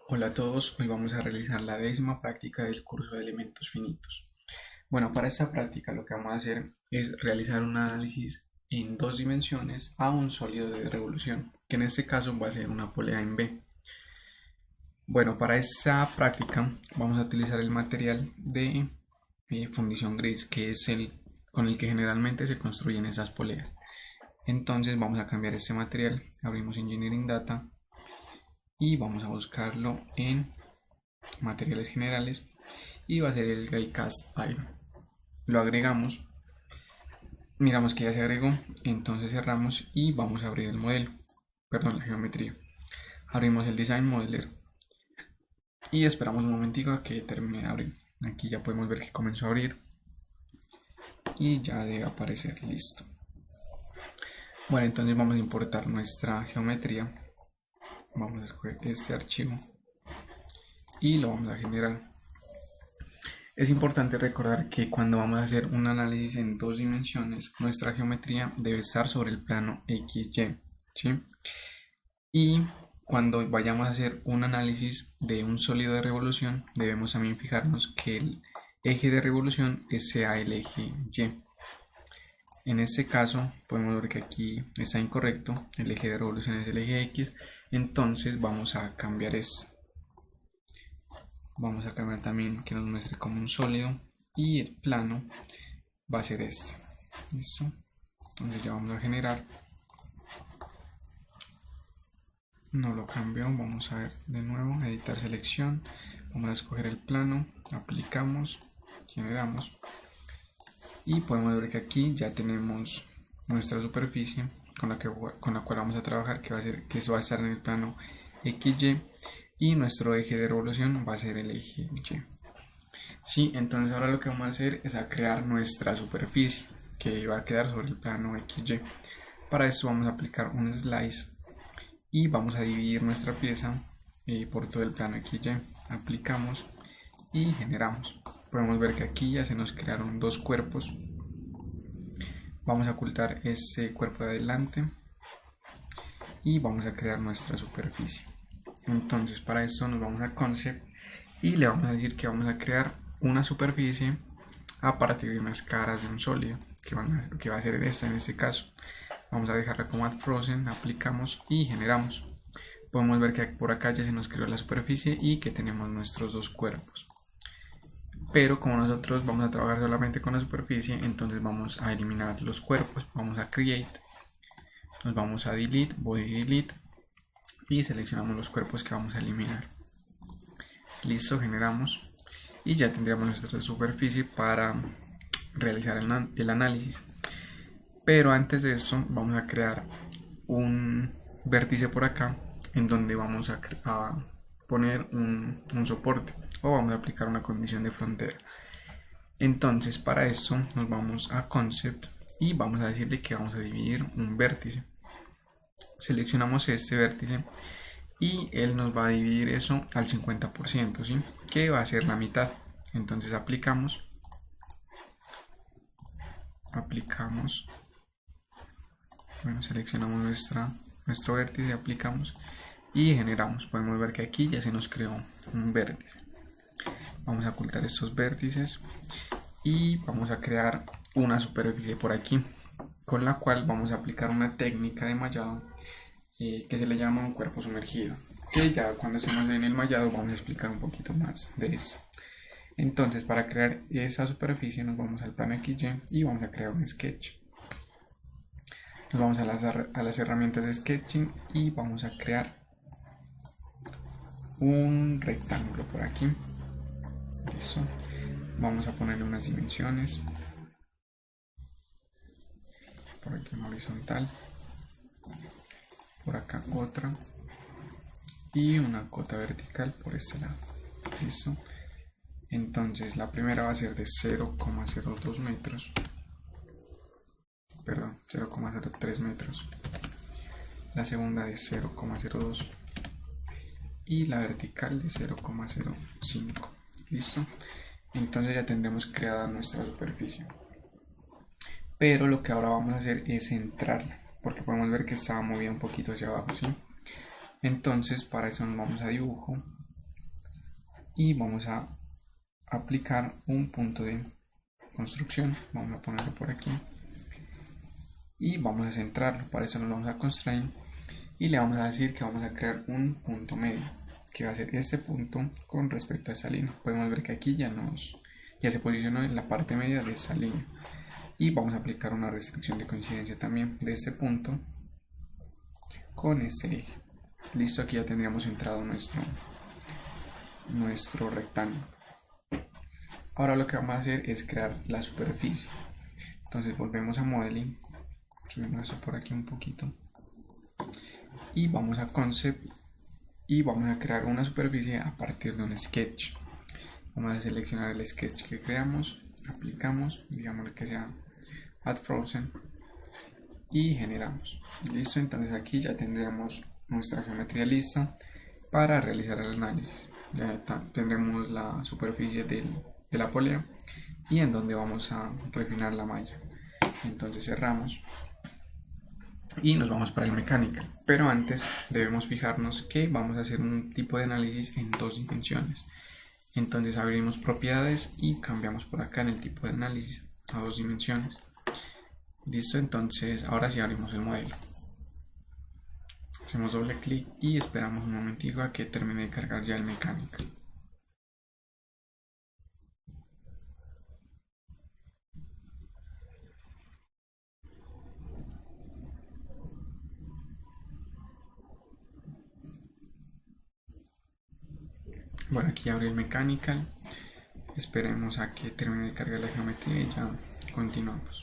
Hola a todos, hoy vamos a realizar la 10ª práctica del curso de elementos finitos. Bueno, para esta práctica lo que vamos a hacer es realizar un análisis en dos dimensiones a un sólido de revolución, que en este caso va a ser una polea en B. Bueno, para esta práctica vamos a utilizar el material de fundición gris, que es el con el que generalmente se construyen esas poleas. Entonces vamos a cambiar este material, abrimos Engineering Data y vamos a buscarlo en materiales generales y va a ser el Diecast Iron. Lo agregamos, miramos que ya se agregó, entonces cerramos y vamos a abrir el modelo, perdón, la geometría. Abrimos el Design Modeler y esperamos un momentico a que termine de abrir. Aquí ya podemos ver que comenzó a abrir y ya debe aparecer listo. Bueno, entonces vamos a importar nuestra geometría. Vamos a escoger este archivo y lo vamos a generar. Es importante recordar que cuando vamos a hacer un análisis en dos dimensiones, nuestra geometría debe estar sobre el plano XY, ¿sí? Y cuando vayamos a hacer un análisis de un sólido de revolución, debemos también fijarnos que el eje de revolución sea el eje Y. En este caso, podemos ver que aquí está incorrecto, el eje de revolución es el eje X, entonces vamos a cambiar esto. Vamos a cambiar también que nos muestre como un sólido y el plano va a ser este. Listo. Entonces ya vamos a generar. No lo cambió. Vamos a ver de nuevo. Editar selección. Vamos a escoger el plano. Aplicamos. Generamos. Y podemos ver que aquí ya tenemos nuestra superficie con la cual vamos a trabajar, que va a estar en el plano XY. Y nuestro eje de revolución va a ser el eje Y. Sí, entonces ahora lo que vamos a hacer es a crear nuestra superficie que va a quedar sobre el plano XY. Para esto vamos a aplicar un slice y vamos a dividir nuestra pieza por todo el plano XY. Aplicamos y generamos. Podemos ver que aquí ya se nos crearon dos cuerpos. Vamos a ocultar ese cuerpo de adelante y vamos a crear nuestra superficie. Entonces para esto nos vamos a Concept y le vamos a decir que vamos a crear una superficie a partir de unas caras de un sólido que va a ser esta en este caso. Vamos a dejarla como Add Frozen, aplicamos y generamos. Podemos ver que por acá ya se nos creó la superficie y que tenemos nuestros dos cuerpos. Pero como nosotros vamos a trabajar solamente con la superficie, entonces vamos a eliminar los cuerpos. Vamos a Create, nos vamos a Delete, Body Delete y seleccionamos los cuerpos que vamos a eliminar. Listo, generamos y ya tendríamos nuestra superficie para realizar el análisis. Pero antes de eso vamos a crear un vértice por acá en donde vamos a poner un soporte o vamos a aplicar una condición de frontera. Entonces para eso nos vamos a Concept y vamos a decirle que vamos a dividir un vértice. Seleccionamos este vértice y él nos va a dividir eso al 50%, ¿sí? Que va a ser la mitad. Entonces aplicamos, bueno, seleccionamos nuestro vértice, aplicamos y generamos. Podemos ver que aquí ya se nos creó un vértice. Vamos a ocultar estos vértices y vamos a crear una superficie por aquí, con la cual vamos a aplicar una técnica de mallado que se le llama un cuerpo sumergido, que ya cuando estemos en el mallado vamos a explicar un poquito más de eso. Entonces para crear esa superficie nos vamos al plano XY y vamos a crear un sketch. Nos vamos a las herramientas de sketching y vamos a crear un rectángulo por aquí. Listo. Vamos a ponerle unas dimensiones. Por aquí una horizontal. Por acá otra. Y una cota vertical por este lado. Listo. Entonces la primera va a ser de 0,02 metros. Perdón, 0,03 metros. La segunda de 0,02 y la vertical de 0,05. Listo. Entonces ya tendremos creada nuestra superficie. Pero lo que ahora vamos a hacer es centrarla, porque podemos ver que estaba movida un poquito hacia abajo, ¿sí? Entonces para eso nos vamos a dibujo y vamos a aplicar un punto de construcción. Vamos a ponerlo por aquí y vamos a centrarlo. Para eso nos vamos a constrain y le vamos a decir que vamos a crear un punto medio, que va a ser este punto con respecto a esa línea. Podemos ver que aquí ya se posicionó en la parte media de esa línea, y vamos a aplicar una restricción de coincidencia también de este punto con este eje. Listo, aquí ya tendríamos centrado nuestro rectángulo. Ahora lo que vamos a hacer es crear la superficie. Entonces volvemos a Modeling, subimos eso por aquí un poquito y vamos a Concept y vamos a crear una superficie a partir de un sketch. Vamos a seleccionar el sketch que creamos, aplicamos, digámosle que sea Add Frozen y generamos. Listo, entonces aquí ya tendremos nuestra geometría lista para realizar el análisis. Ya tendremos la superficie de la polea y en donde vamos a refinar la malla. Entonces cerramos y nos vamos para el Mechanical, pero antes debemos fijarnos que vamos a hacer un tipo de análisis en 2 dimensiones. Entonces abrimos propiedades y cambiamos por acá en el tipo de análisis a 2 dimensiones. Listo, entonces ahora sí abrimos el modelo. Hacemos doble clic y esperamos un momentico a que termine de cargar ya el Mechanical. Bueno, aquí ya abrió el Mechanical. Esperemos a que termine de cargar la geometría y ya continuamos.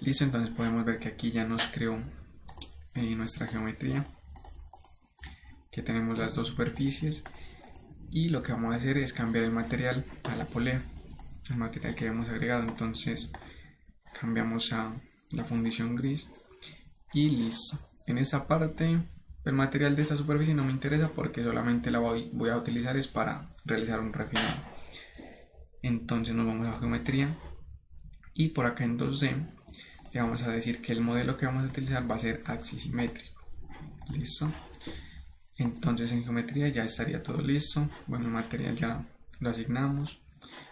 Listo, entonces podemos ver que aquí ya nos creó nuestra geometría, que tenemos las 2 superficies, y lo que vamos a hacer es cambiar el material a la polea, el material que habíamos agregado. Entonces cambiamos a la fundición gris y listo. En esa parte el material de esta superficie no me interesa porque solamente la voy a utilizar es para realizar un refinado. Entonces nos vamos a geometría y por acá en 2D le vamos a decir que el modelo que vamos a utilizar va a ser axisimétrico. Listo. Entonces en geometría ya estaría todo listo. Bueno, el material ya lo asignamos.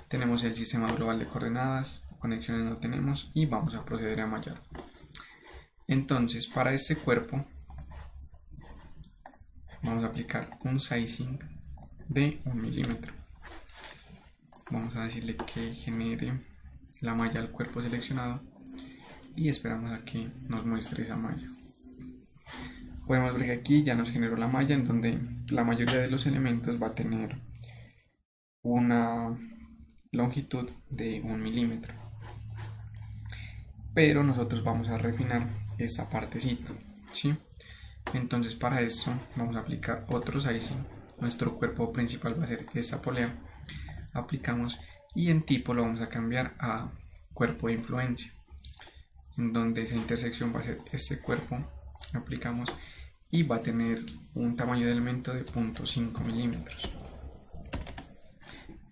Tenemos el sistema global de coordenadas, conexiones no tenemos y vamos a proceder a mallar. Entonces para este cuerpo vamos a aplicar un sizing de 1 milímetro. Vamos a decirle que genere la malla al cuerpo seleccionado y esperamos a que nos muestre esa malla. Podemos ver que aquí ya nos generó la malla, en donde la mayoría de los elementos va a tener una longitud de 1 milímetro, pero nosotros vamos a refinar esta partecita, ¿sí? Entonces para esto vamos a aplicar otro sizing. Nuestro cuerpo principal va a ser esta polea, aplicamos y en tipo lo vamos a cambiar a cuerpo de influencia, en donde esa intersección va a ser este cuerpo, aplicamos y va a tener un tamaño de elemento de 0.5 milímetros.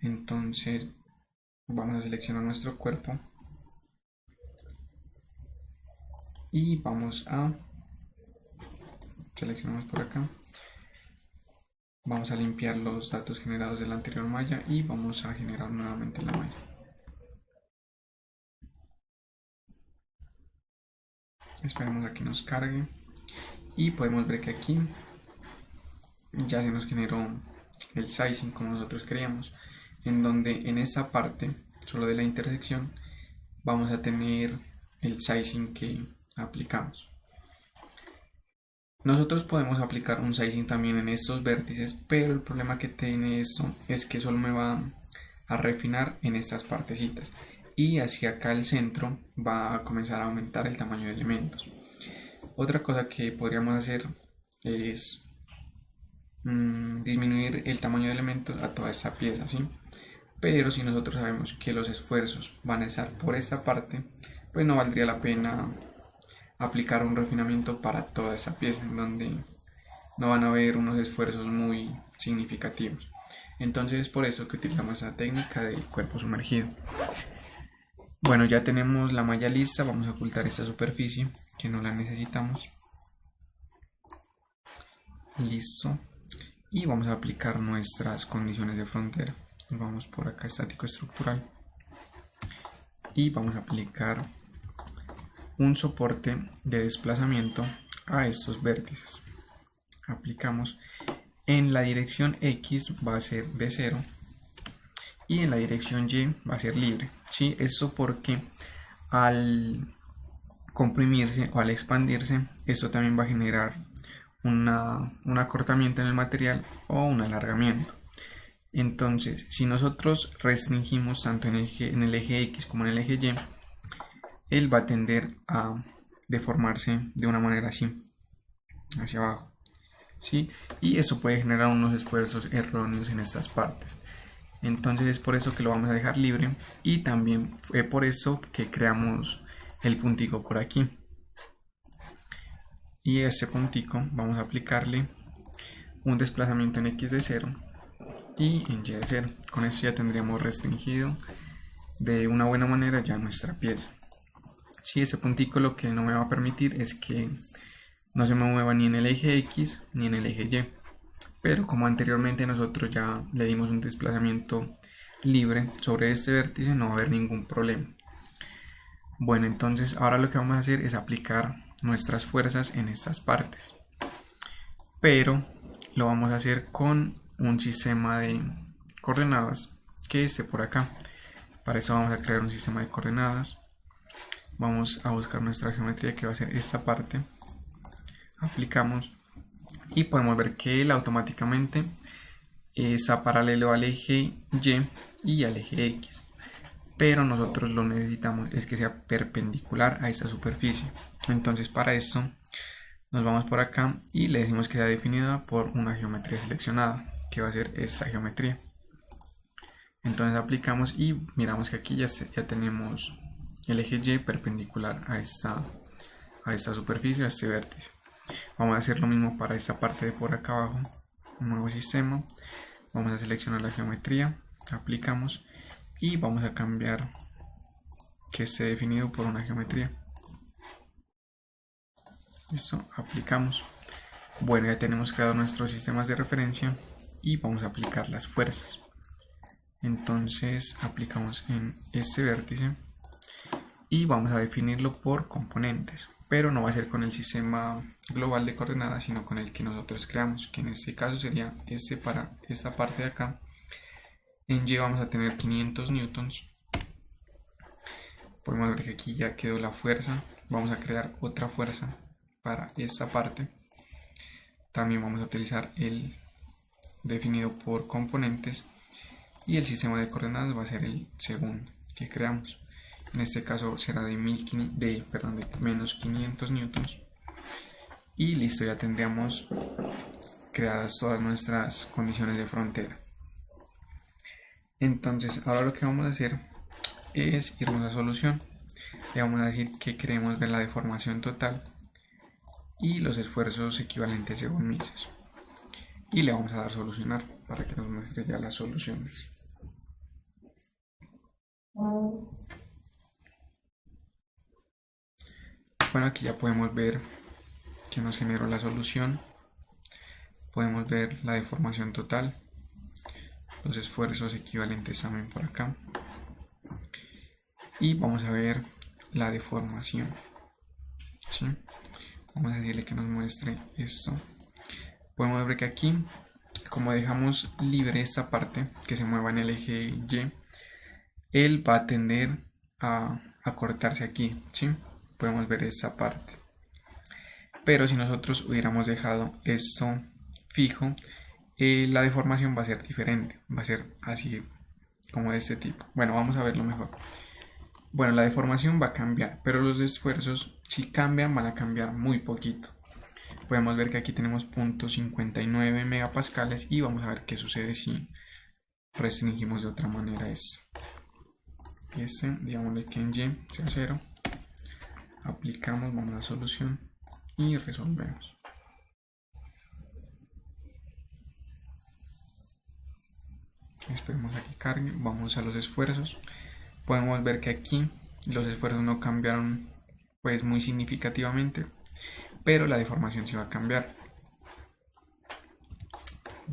Entonces vamos a seleccionar nuestro cuerpo y vamos a seleccionamos por acá, vamos a limpiar los datos generados de la anterior malla y vamos a generar nuevamente la malla. Esperamos a que nos cargue y podemos ver que aquí ya se nos generó el sizing como nosotros queríamos, en donde en esta parte solo de la intersección vamos a tener el sizing que aplicamos. Nosotros podemos aplicar un sizing también en estos vértices, pero el problema que tiene esto es que solo me va a refinar en estas partecitas y hacia acá el centro va a comenzar a aumentar el tamaño de elementos. Otra cosa que podríamos hacer es disminuir el tamaño de elementos a toda esta pieza, ¿sí? Pero si nosotros sabemos que los esfuerzos van a estar por esta parte, pues no valdría la pena aplicar un refinamiento para toda esa pieza, en donde no van a haber unos esfuerzos muy significativos. Entonces es por eso que utilizamos esa técnica del cuerpo sumergido. Bueno, ya tenemos la malla lista, vamos a ocultar esta superficie que no la necesitamos. Listo. Y vamos a aplicar nuestras condiciones de frontera. Vamos por acá, estático estructural, y vamos a aplicar un soporte de desplazamiento a estos vértices. Aplicamos en la dirección X, va a ser de 0, y en la dirección Y va a ser libre. ¿Sí? Eso porque al comprimirse o al expandirse, esto también va a generar un acortamiento en el material o un alargamiento. Entonces, si nosotros restringimos tanto en el eje X como en el eje Y, él va a tender a deformarse de una manera así, hacia abajo, ¿sí? Y eso puede generar unos esfuerzos erróneos en estas partes. Entonces es por eso que lo vamos a dejar libre, y también fue por eso que creamos el puntico por aquí. Y a este puntico vamos a aplicarle un desplazamiento en X de 0 y en Y de 0. Con esto ya tendríamos restringido de una buena manera ya nuestra pieza. Si ese puntico lo que no me va a permitir es que no se me mueva ni en el eje X ni en el eje Y, pero como anteriormente nosotros ya le dimos un desplazamiento libre sobre este vértice, no va a haber ningún problema. Bueno, entonces ahora lo que vamos a hacer es aplicar nuestras fuerzas en estas partes, pero lo vamos a hacer con un sistema de coordenadas que esté por acá. Para eso vamos a crear un sistema de coordenadas. Vamos a buscar nuestra geometría, que va a ser esta parte. Aplicamos y podemos ver que él automáticamente está paralelo al eje Y y al eje X, pero nosotros lo necesitamos es que sea perpendicular a esta superficie. Entonces para esto nos vamos por acá y le decimos que sea definida por una geometría seleccionada, que va a ser esta geometría. Entonces aplicamos y miramos que aquí ya tenemos el eje Y perpendicular a esta superficie, a este vértice. Vamos a hacer lo mismo para esta parte de por acá abajo. Un nuevo sistema. Vamos a seleccionar la geometría, aplicamos y vamos a cambiar que esté definido por una geometría. Listo, aplicamos. Bueno, ya tenemos creado nuestros sistemas de referencia y vamos a aplicar las fuerzas. Entonces aplicamos en este vértice y vamos a definirlo por componentes, pero no va a ser con el sistema global de coordenadas, sino con el que nosotros creamos, que en este caso sería este para esta parte de acá. En Y vamos a tener 500 newtons. Podemos ver que aquí ya quedó la fuerza. Vamos a crear otra fuerza para esta parte. También vamos a utilizar el definido por componentes, y el sistema de coordenadas va a ser el segundo que creamos. En este caso será de menos 500 newtons. Y listo, ya tendríamos creadas todas nuestras condiciones de frontera. Entonces ahora lo que vamos a hacer es irnos a solución. Le vamos a decir que queremos ver la deformación total y los esfuerzos equivalentes según Mises, y le vamos a dar solucionar para que nos muestre ya las soluciones. Bueno, aquí ya podemos ver que nos generó la solución. Podemos ver la deformación total, los esfuerzos equivalentes también por acá, y vamos a ver la deformación. ¿Sí? Vamos a decirle que nos muestre esto. Podemos ver que aquí, como dejamos libre esta parte que se mueva en el eje Y, él va a tender a cortarse aquí, ¿sí? Podemos ver esta parte. Pero si nosotros hubiéramos dejado esto fijo, la deformación va a ser diferente, va a ser así, como de este tipo. Bueno, vamos a verlo mejor. Bueno, la deformación va a cambiar, pero los esfuerzos, si cambian, van a cambiar muy poquito. Podemos ver que aquí tenemos 0.59 megapascales, y vamos a ver qué sucede si restringimos de otra manera esto. Digámosle que en Y sea 0. Aplicamos, vamos a solución y resolvemos. Esperemos a que cargue. Vamos a los esfuerzos. Podemos ver que aquí los esfuerzos no cambiaron pues muy significativamente, pero la deformación sí va a cambiar.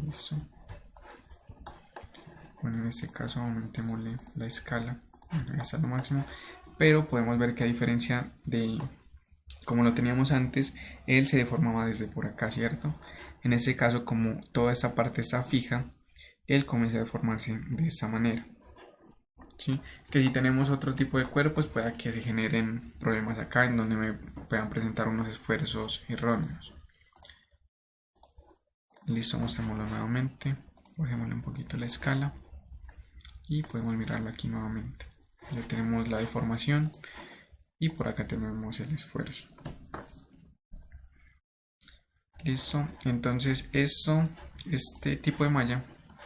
Listo. Bueno, en este caso aumentémosle la escala, hasta lo máximo, pero podemos ver que a diferencia de como lo teníamos antes, él se deformaba desde por acá, ¿cierto? En este caso, como toda esta parte está fija, él comienza a deformarse de esta manera. ¿Sí? Que si tenemos otro tipo de cuerpos, pueda que se generen problemas acá en donde me puedan presentar unos esfuerzos erróneos. Listo, mostrémoslo nuevamente, bajémosle un poquito la escala y podemos mirarlo aquí nuevamente. Ya tenemos la deformación y por acá tenemos el esfuerzo. Listo, entonces este tipo de malla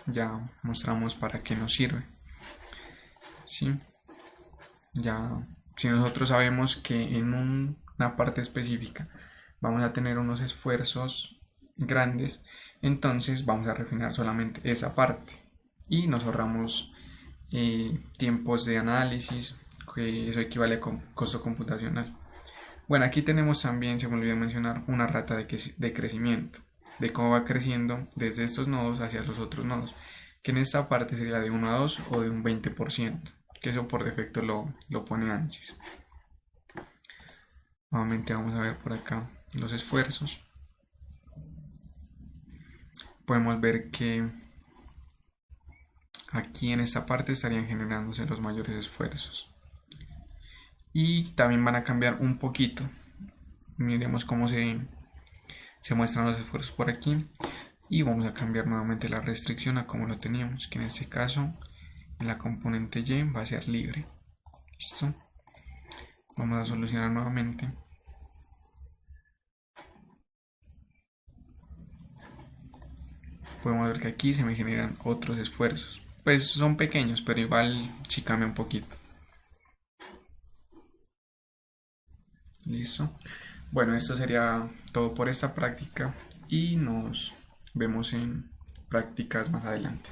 ya mostramos para qué nos sirve. ¿Sí? Ya, si nosotros sabemos que en una parte específica vamos a tener unos esfuerzos grandes, entonces vamos a refinar solamente esa parte y nos ahorramos tiempos de análisis, que eso equivale a costo computacional. Bueno, aquí tenemos también, se me olvidó mencionar, una rata de crecimiento, de cómo va creciendo desde estos nodos hacia los otros nodos, que en esta parte sería de 1 a 2 o de un 20%, que eso por defecto lo pone ANSYS. Nuevamente vamos a ver por acá los esfuerzos. Podemos ver que aquí en esta parte estarían generándose los mayores esfuerzos. Y también van a cambiar un poquito. Miremos cómo se muestran los esfuerzos por aquí. Y vamos a cambiar nuevamente la restricción a como lo teníamos, que en este caso en la componente Y va a ser libre. Listo. Vamos a solucionar nuevamente. Podemos ver que aquí se me generan otros esfuerzos. Pues son pequeños, pero igual sí cambia un poquito. Listo. Bueno, esto sería todo por esta práctica y nos vemos en prácticas más adelante.